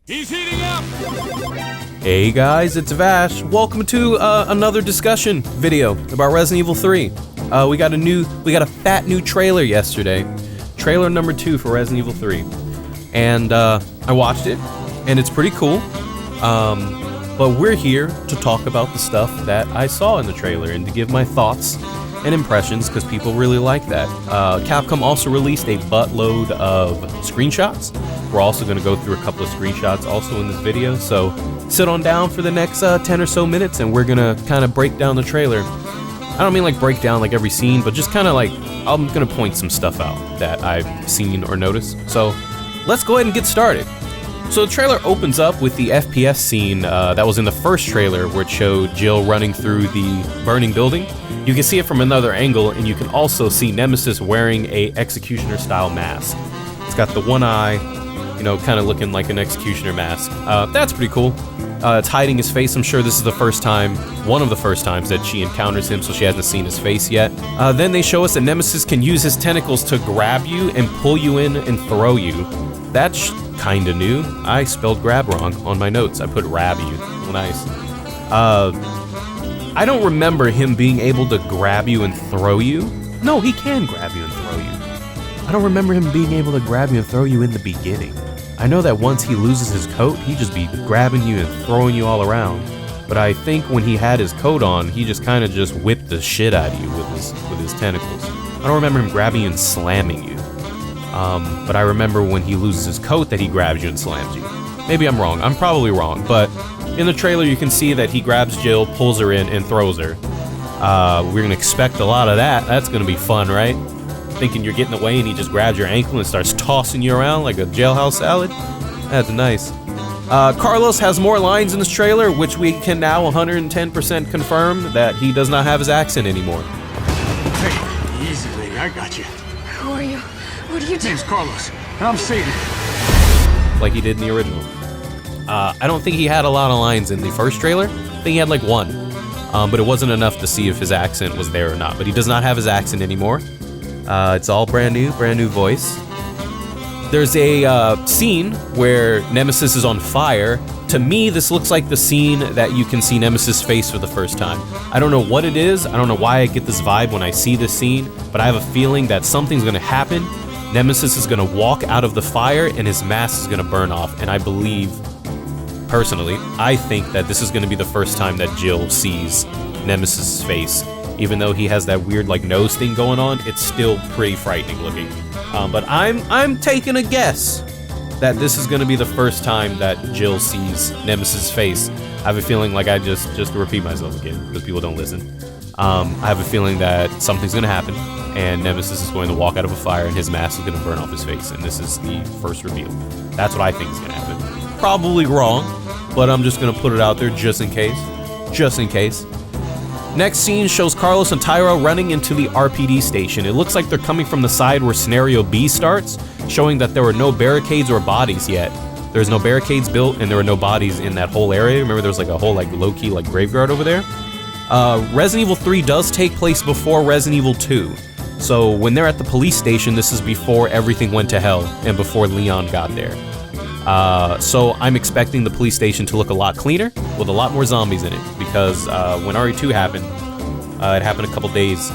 He's heating up! Hey guys, it's Vash. Welcome to another discussion video about Resident Evil 3. We got a fat new trailer yesterday. Trailer number 2 for Resident Evil 3. And I watched it, and it's pretty cool. But we're here to talk about the stuff that I saw in the trailer and to give my thoughts and impressions because people really like that. Capcom also released a buttload of screenshots. We're also going to go through a couple of screenshots also in this video, so sit on down for the next 10 or so minutes and we're going to kind of break down the trailer. I don't mean like break down like every scene, but just kind of like, I'm going to point some stuff out that I've seen or noticed. So let's go ahead and get started. So the trailer opens up with the FPS scene that was in the first trailer where it showed Jill running through the burning building. You can see it from another angle, and you can also see Nemesis wearing a Executioner style mask. It's got the one eye, you know, kind of looking like an Executioner mask. That's pretty cool. It's hiding his face. I'm sure this is the first time, one of the first times that she encounters him, so she hasn't seen his face yet. Then they show us that Nemesis can use his tentacles to grab you and pull you in and throw you. That's kinda new. I spelled grab wrong on my notes. I put grab you. Nice. I don't remember him being able to grab you and throw you. No, he can grab you and throw you. I don't remember him being able to grab you and throw you in the beginning. I know that once he loses his coat, he'd just be grabbing you and throwing you all around. But I think when he had his coat on, he just kind of just whipped the shit out of you with his tentacles. I don't remember him grabbing you and slamming you. But I remember when he loses his coat that he grabs you and slams you. Maybe I'm wrong. I'm probably wrong, but in the trailer you can see that he grabs Jill, pulls her in, and throws her. We're gonna expect a lot of that. That's gonna be fun, right? Thinking you're getting away and he just grabs your ankle and starts tossing you around like a jailhouse salad? That's nice. Carlos has more lines in this trailer, which we can now 110% confirm that he does not have his accent anymore. Hey, easy, lady. I got you. Who are you? What are you doing? Name's Carlos, and I'm Satan. Like he did in the original. I don't think he had a lot of lines in the first trailer. I think he had like one. But it wasn't enough to see if his accent was there or not. But he does not have his accent anymore. It's all brand new voice. There's a scene where Nemesis is on fire. To me, this looks like the scene that you can see Nemesis' face for the first time. I don't know what it is. I don't know why I get this vibe when I see this scene, but I have a feeling that something's gonna happen. Nemesis is gonna walk out of the fire and his mask is gonna burn off, and I believe, personally, I think that this is gonna be the first time that Jill sees Nemesis' face. Even though he has that weird like nose thing going on, it's still pretty frightening looking. But I'm taking a guess that this is gonna be the first time that Jill sees Nemesis' face. I have a feeling, like I just to repeat myself again, because people don't listen. I have a feeling that something's gonna happen, and Nemesis is going to walk out of a fire, and his mask is gonna burn off his face, and this is the first reveal. That's what I think is gonna happen. Probably wrong, but I'm just gonna put it out there just in case. Just in case. Next scene shows Carlos and Tyra running into the RPD station. It looks like they're coming from the side where Scenario B starts, showing that there were no barricades or bodies yet. There's no barricades built, and there were no bodies in that whole area. Remember, there was like a whole like low-key like graveyard over there? Resident Evil 3 does take place before Resident Evil 2. So when they're at the police station, this is before everything went to hell and before Leon got there. So I'm expecting the police station to look a lot cleaner with a lot more zombies in it, because when RE2 happened, it happened a couple days.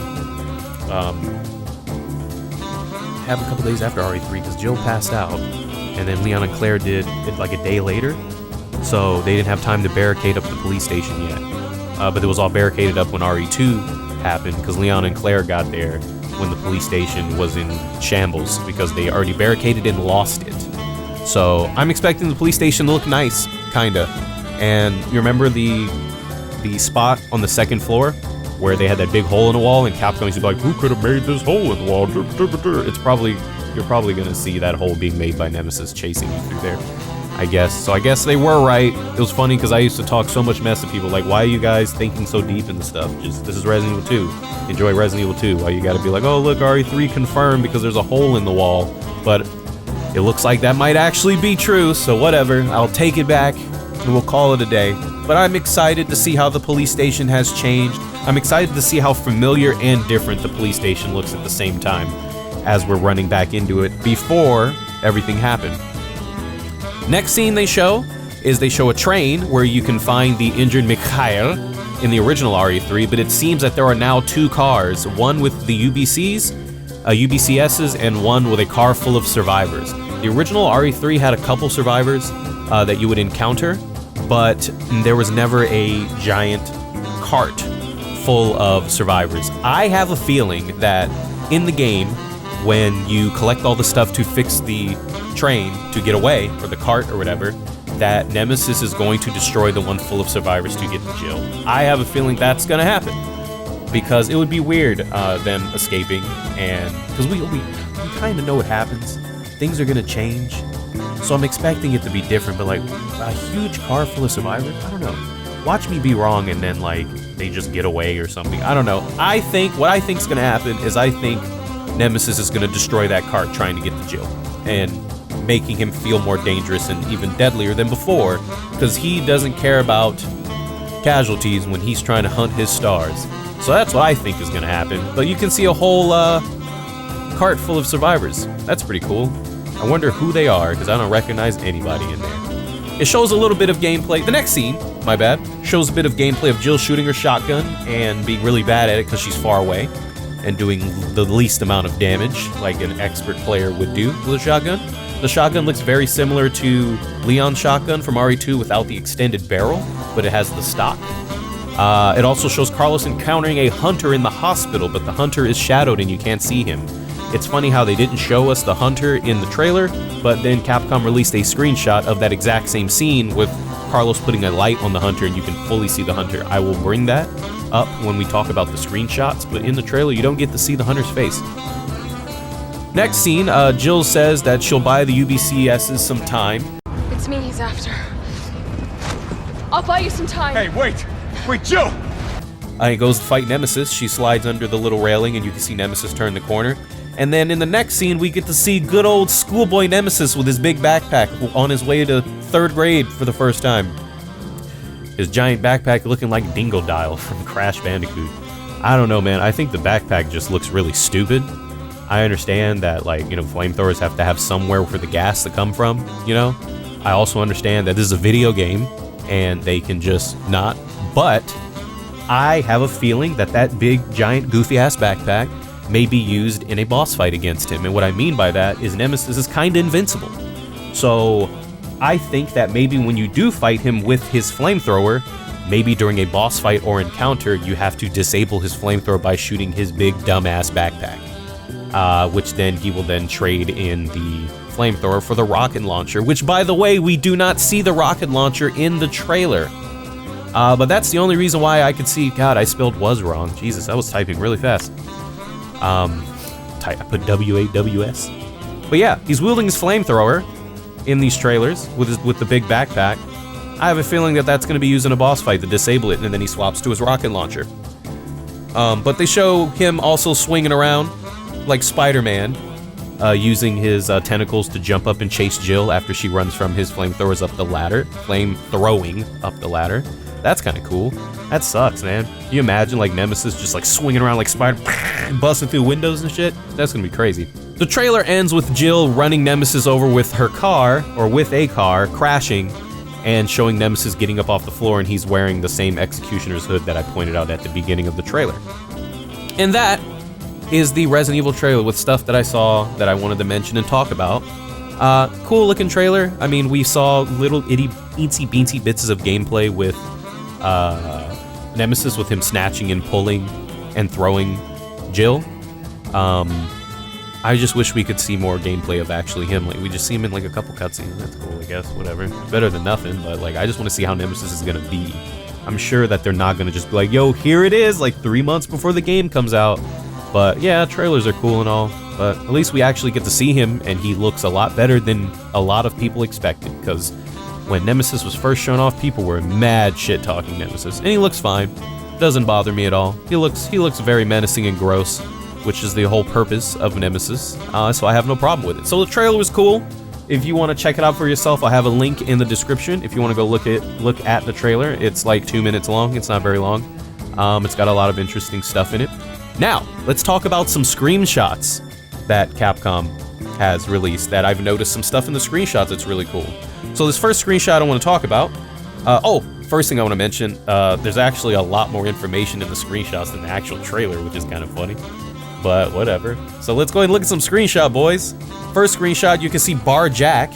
Happened a couple days after RE3 because Jill passed out, and then Leon and Claire did it like a day later. So they didn't have time to barricade up the police station yet. But it was all barricaded up when RE2 happened because Leon and Claire got there when the police station was in shambles because they already barricaded and lost it. So I'm expecting the police station to look nice, kinda. And you remember the spot on the second floor where they had that big hole in the wall, and Capcom used to be like, "Who could have made this hole in the wall?" You're probably gonna see that hole being made by Nemesis chasing you through there, I guess. So I guess they were right. It was funny because I used to talk so much mess to people like, "Why are you guys thinking so deep into stuff? Just this is Resident Evil 2. Enjoy Resident Evil 2. Why you gotta be like, oh look, RE3 confirmed because there's a hole in the wall?" But it looks like that might actually be true, so whatever. I'll take it back and we'll call it a day. But I'm excited to see how the police station has changed. I'm excited to see how familiar and different the police station looks at the same time as we're running back into it before everything happened. Next scene they show a train where you can find the injured Mikhail in the original RE3, but it seems that there are now 2 cars, one with the UBCSs, and one with a car full of survivors. The original RE3 had a couple survivors that you would encounter, but there was never a giant cart full of survivors. I have a feeling that in the game, when you collect all the stuff to fix the train to get away, or the cart or whatever, that Nemesis is going to destroy the one full of survivors to get to Jill. I have a feeling that's gonna happen, because it would be weird them escaping, and because we kind of know what happens. Things are gonna change, so I'm expecting it to be different, but like a huge car full of survivors, I don't know. Watch me be wrong and then like they just get away or something. I don't know. What I think's gonna happen is I think Nemesis is gonna destroy that cart trying to get to Jill, and making him feel more dangerous and even deadlier than before, because he doesn't care about casualties when he's trying to hunt his stars. So that's what I think is gonna happen. But you can see a whole cart full of survivors. That's pretty cool. I wonder who they are, because I don't recognize anybody in there. It shows a little bit of gameplay. The next scene, my bad, shows a bit of gameplay of Jill shooting her shotgun and being really bad at it because she's far away and doing the least amount of damage like an expert player would do with a shotgun. The shotgun looks very similar to Leon's shotgun from RE2 without the extended barrel, but it has the stock. It also shows Carlos encountering a hunter in the hospital, but the hunter is shadowed and you can't see him. It's funny how they didn't show us the hunter in the trailer, but then Capcom released a screenshot of that exact same scene with Carlos putting a light on the hunter and you can fully see the hunter. I will bring that up when we talk about the screenshots, but in the trailer you don't get to see the hunter's face. Next scene, Jill says that she'll buy the UBCSs some time. It's me he's after. I'll buy you some time. Hey, wait! Wait, Jill! He goes to fight Nemesis. She slides under the little railing and you can see Nemesis turn the corner. And then in the next scene, we get to see good old schoolboy Nemesis with his big backpack on his way to 3rd grade for the first time. His giant backpack looking like Dingodile from Crash Bandicoot. I don't know, man. I think the backpack just looks really stupid. I understand that, like, you know, flamethrowers have to have somewhere for the gas to come from, you know? I also understand that this is a video game and they can just not, but I have a feeling that that big, giant, goofy-ass backpack may be used in a boss fight against him. And what I mean by that is Nemesis is kind of invincible. So I think that maybe when you do fight him with his flamethrower, maybe during a boss fight or encounter, you have to disable his flamethrower by shooting his big, dumbass backpack. Which then he will then trade in the flamethrower for the rocket launcher, which, by the way, we do not see the rocket launcher in the trailer. But that's the only reason why I could see. God, I spelled was wrong. Jesus, I was typing really fast. I put W-A-W-S. But yeah, he's wielding his flamethrower in these trailers with the big backpack. I have a feeling that that's going to be used in a boss fight to disable it, and then he swaps to his rocket launcher. But they show him also swinging around like Spider-Man, using his tentacles to jump up and chase Jill after she runs from his flamethrowers up the ladder. Flamethrowing up the ladder. That's kind of cool. That sucks, man. Can you imagine, like, Nemesis just, like, swinging around like Spider, busting through windows and shit? That's gonna be crazy. The trailer ends with Jill running Nemesis over with her car, or with a car, crashing, and showing Nemesis getting up off the floor, and he's wearing the same Executioner's hood that I pointed out at the beginning of the trailer. And that is the Resident Evil trailer with stuff that I saw that I wanted to mention and talk about. Cool looking trailer. I mean, we saw little itsy beansy bits of gameplay with Nemesis, with him snatching and pulling and throwing Jill. I just wish we could see more gameplay of actually him. Like, we just see him in like a couple cutscenes. That's cool, I guess. Whatever. Better than nothing, but like, I just want to see how Nemesis is gonna be. I'm sure that they're not gonna just be like, yo, here it is, like 3 months before the game comes out. But yeah, trailers are cool and all, but at least we actually get to see him, and he looks a lot better than a lot of people expected, because when Nemesis was first shown off, people were mad shit talking Nemesis, and he looks fine. Doesn't bother me at all. He looks very menacing and gross, which is the whole purpose of Nemesis, so I have no problem with it. So the trailer was cool. If you want to check it out for yourself, I'll have a link in the description if you want to go look at the trailer. It's like 2 minutes long. It's not very long. It's got a lot of interesting stuff in it. Now, let's talk about some screenshots that Capcom has released that I've noticed some stuff in the screenshots that's really cool. So this first screenshot I want to talk about, first thing I want to mention, there's actually a lot more information in the screenshots than the actual trailer, which is kind of funny, but whatever. So let's go ahead and look at some screenshot, boys. First screenshot, you can see Bar Jack.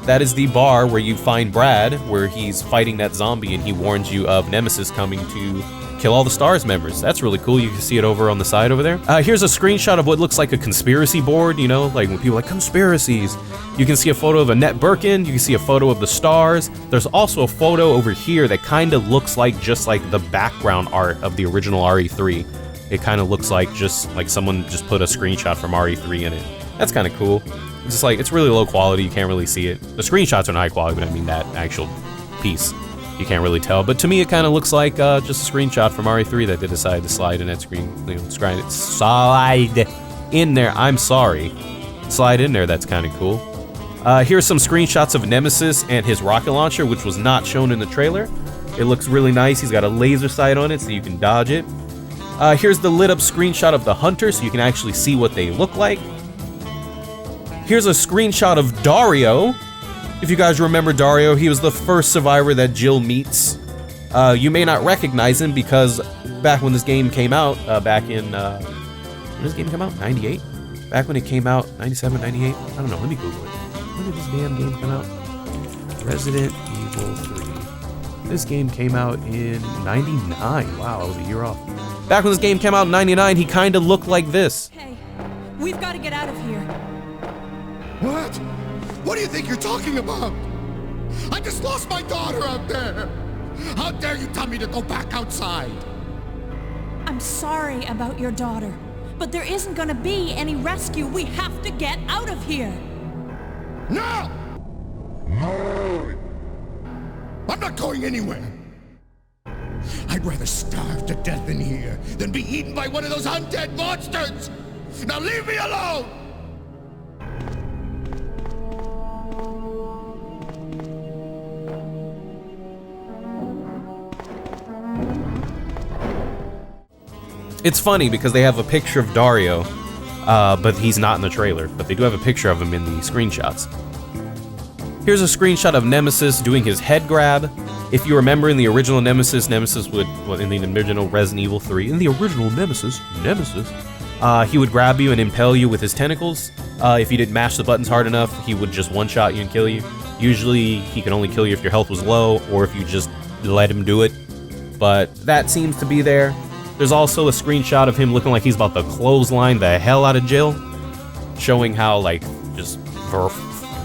That is the bar where you find Brad, where he's fighting that zombie and he warns you of Nemesis coming to kill all the STARS members. That's really cool. You can see it over on the side over there. Here's a screenshot of what looks like a conspiracy board, you know, like when people are like conspiracies. You can see a photo of Annette Birkin. You can see a photo of the STARS. There's also a photo over here that kind of looks like just like the background art of the original RE3. It kind of looks like just like someone just put a screenshot from RE3 in it. That's kind of cool. It's just like, it's really low quality. You can't really see it. The screenshots are not high quality, but I mean that actual piece. You can't really tell, but to me it kind of looks like just a screenshot from RE3 that they decided to slide in that screen, you know, slide in there. I'm sorry, slide in there. That's kind of cool. Here's some screenshots of Nemesis and his rocket launcher, which was not shown in the trailer. It looks really nice. He's got a laser sight on it, so you can dodge it. Here's the lit up screenshot of the Hunter, so you can actually see what they look like. Here's a screenshot of Dario. If you guys remember Dario, he was the first survivor that Jill meets. You may not recognize him because back when this game came out, back in, when this game came out? 98? Back when it came out, 97, 98? I don't know, let me Google it. When did this damn game come out? Resident Evil 3. This game came out in 99. Wow, I was a year off. Back when this game came out in 99, he kind of looked like this. Hey, we've got to get out of here. What? What do you think you're talking about? I just lost my daughter out there! How dare you tell me to go back outside? I'm sorry about your daughter, but there isn't gonna be any rescue. We have to get out of here. No! No! I'm not going anywhere. I'd rather starve to death in here than be eaten by one of those undead monsters! Now leave me alone! It's funny because they have a picture of Dario, but he's not in the trailer, but they do have a picture of him in the screenshots. Here's a screenshot of Nemesis doing his head grab. If you remember in the original Nemesis, would, well, in the original Resident Evil 3, in the original Nemesis, he would grab you and impale you with his tentacles. If you didn't mash the buttons hard enough, he would just one-shot you and kill you. Usually, he could only kill you if your health was low, or if you just let him do it. But that seems to be there. There's also a screenshot of him looking like he's about to clothesline the hell out of Jill, showing how, like, just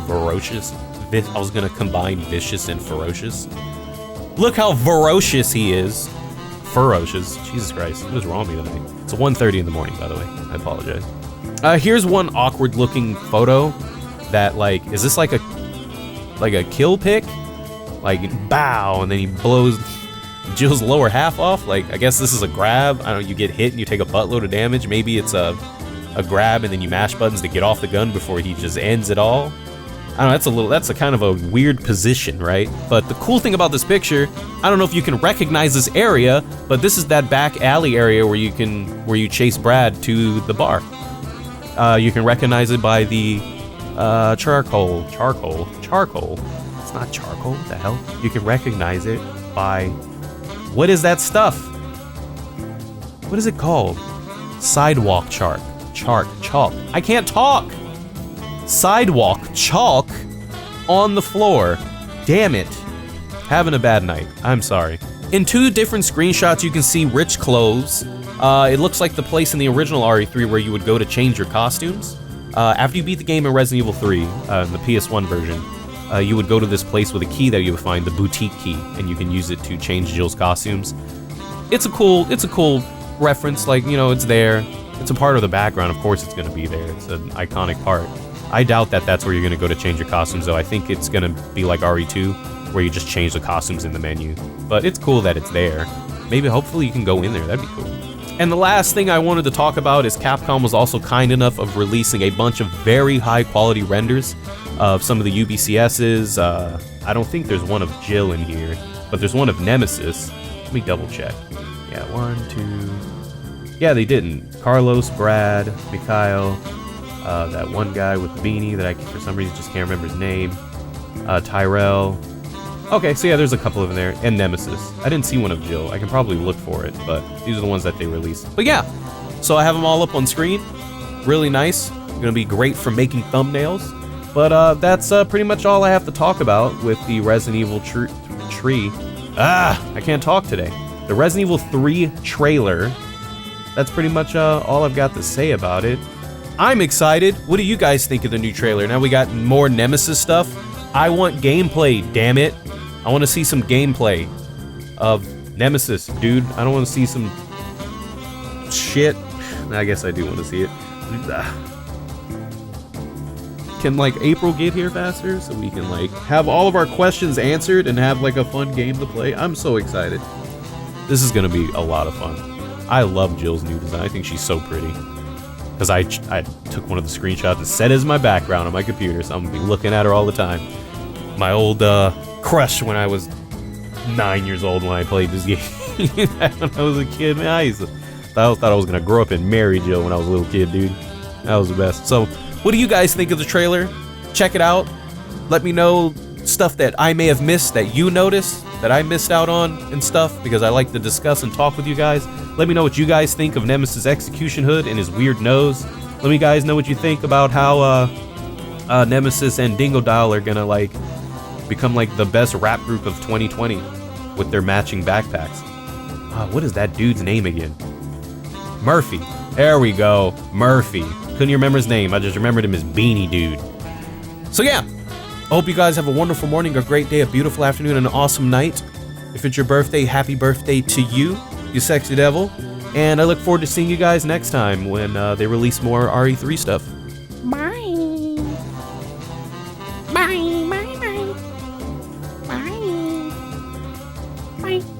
ferocious. I was gonna combine vicious and ferocious. Look how ferocious he is. Ferocious. Jesus Christ, what is wrong with me tonight? It's 1:30 in the morning, by the way. I apologize. Here's one awkward-looking photo that, like, is this like a kill pic? Like, bow, and then he blows Jill's lower half off. Like, I guess this is a grab. I don't know, you get hit and you take a buttload of damage. Maybe it's a grab and then you mash buttons to get off the gun before he just ends it all. I don't know, that's a kind of a weird position, right? But the cool thing about this picture, I don't know if you can recognize this area, but this is that back alley area where you chase Brad to the bar. You can recognize it by the charcoal. It's not charcoal, what the hell? You can recognize it by, what is that stuff? What is it called? Sidewalk chalk. I can't talk! Sidewalk chalk on the floor. Damn it. Having a bad night. I'm sorry. In two different screenshots, you can see rich clothes. It looks like the place in the original RE3 where you would go to change your costumes. After you beat the game in Resident Evil 3, in the PS1 version, you would go to this place with a key that you would find, the boutique key, and you can use it to change Jill's costumes. It's a cool reference, like, you know, it's there. It's a part of the background, of course it's gonna be there. It's an iconic part. I doubt that that's where you're gonna go to change your costumes, though. I think it's gonna be like RE2, where you just change the costumes in the menu. But it's cool that it's there. Maybe, hopefully you can go in there, that'd be cool. And the last thing I wanted to talk about is Capcom was also kind enough of releasing a bunch of very high quality renders of some of the UBCS's. I don't think there's one of Jill in here, but there's one of Nemesis. Let me double check. Yeah, 1, 2... Yeah, they didn't. Carlos, Brad, Mikhail. that one guy with the beanie that I, for some reason, just can't remember his name. Tyrell. Okay, so yeah, there's a couple of them there. And Nemesis. I didn't see one of Jill. I can probably look for it, but these are the ones that they released. But yeah, so I have them all up on screen. Really nice. Gonna be great for making thumbnails. But that's pretty much all I have to talk about with the Resident Evil tree. I can't talk today. The Resident Evil 3 trailer. That's pretty much all I've got to say about it. I'm excited. What do you guys think of the new trailer? Now we got more Nemesis stuff. I want gameplay, damn it. I want to see some gameplay of Nemesis, dude. I don't want to see some shit. I guess I do want to see it. Can like April get here faster so we can like have all of our questions answered and have like a fun game to play? I'm so excited. This is gonna be a lot of fun. I love Jill's new design. I think she's so pretty. Because I took one of the screenshots and set it as my background on my computer, so I'm gonna be looking at her all the time. My old crush when I was 9 years old when I played this game. When I was a kid, man, I thought I was gonna grow up and marry Jill when I was a little kid, dude. That was the best. So, what do you guys think of the trailer? Check it out. Let me know stuff that I may have missed that you noticed, that I missed out on and stuff, because I like to discuss and talk with you guys. Let me know what you guys think of Nemesis' execution hood and his weird nose. Let me guys know what you think about how Nemesis and Dingo Dial are gonna like become like the best rap group of 2020 with their matching backpacks. What is that dude's name again? Murphy. There we go. Murphy. Couldn't remember his name. I just remembered him as Beanie Dude. So yeah, I hope you guys have a wonderful morning, a great day, a beautiful afternoon, and an awesome night. If it's your birthday, happy birthday to you, you sexy devil. And I look forward to seeing you guys next time when they release more RE3 stuff. Bye. Bye, bye, bye. Bye. Bye.